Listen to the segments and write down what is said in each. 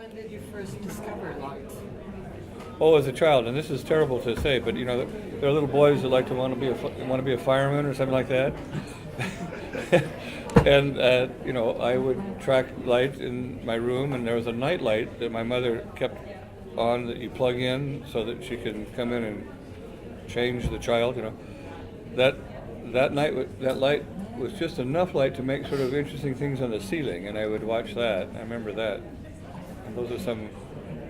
When did you first discover light? Oh, as a child, and this is terrible to say, but there are little boys that like to want to be a fireman or something like that. And I would track light in my room, and there was a night light that my mother kept on that you plug in so that she can come in and change the child. That light was just enough light to make sort of interesting things on the ceiling, and I would watch that. I remember that. And those are some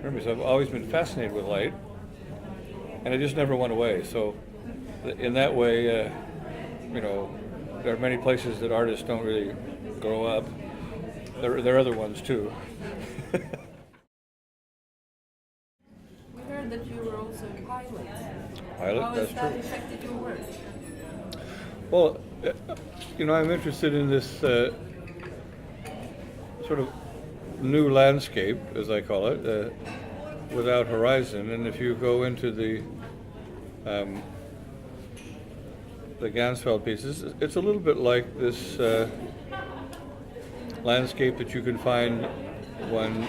memories. I've always been fascinated with light, and it just never went away. So, in that way, there are many places that artists don't really grow up. There are other ones too. We heard that you were also a pilot. Pilot, How that's has that true. affected your work? Well, I'm interested in this sort of new landscape, as I call it, without horizon. And if you go into the Gansfeld pieces, it's a little bit like this landscape that you can find when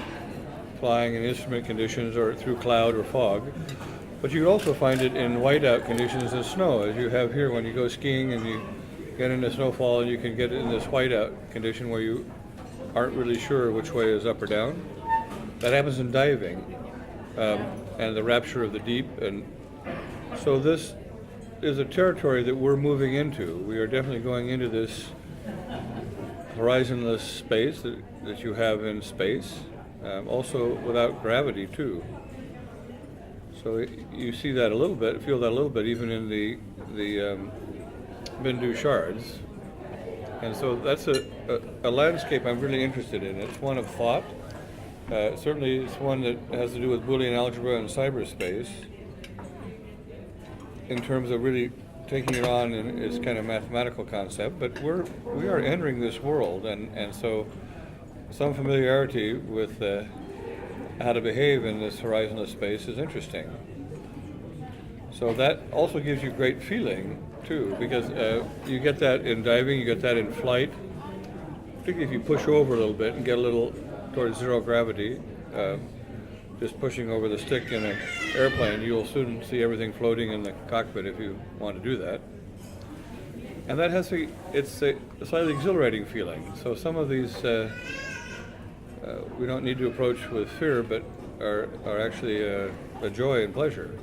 flying in instrument conditions or through cloud or fog. But you can also find it in whiteout conditions and snow, as you have here when you go skiing and you get into snowfall, and you can get in this whiteout condition where you aren't really sure which way is up or down. That happens in diving, and the rapture of the deep. And so this is a territory that we're moving into. We are definitely going into this horizonless space that you have in space, also without gravity too. So you see that a little bit, feel that a little bit, even in the Bindu shards. And so that's a landscape I'm really interested in. It's one of thought. Certainly it's one that has to do with Boolean algebra and cyberspace in terms of really taking it on in its kind of mathematical concept. But we are entering this world, and so some familiarity with how to behave in this horizonless space is interesting. So that also gives you great feeling too, because you get that in diving, you get that in flight, particularly if you push over a little bit and get a little towards zero gravity, just pushing over the stick in an airplane, you'll soon see everything floating in the cockpit if you want to do that. And that it's a slightly exhilarating feeling. So some of these we don't need to approach with fear, but are actually a joy and pleasure.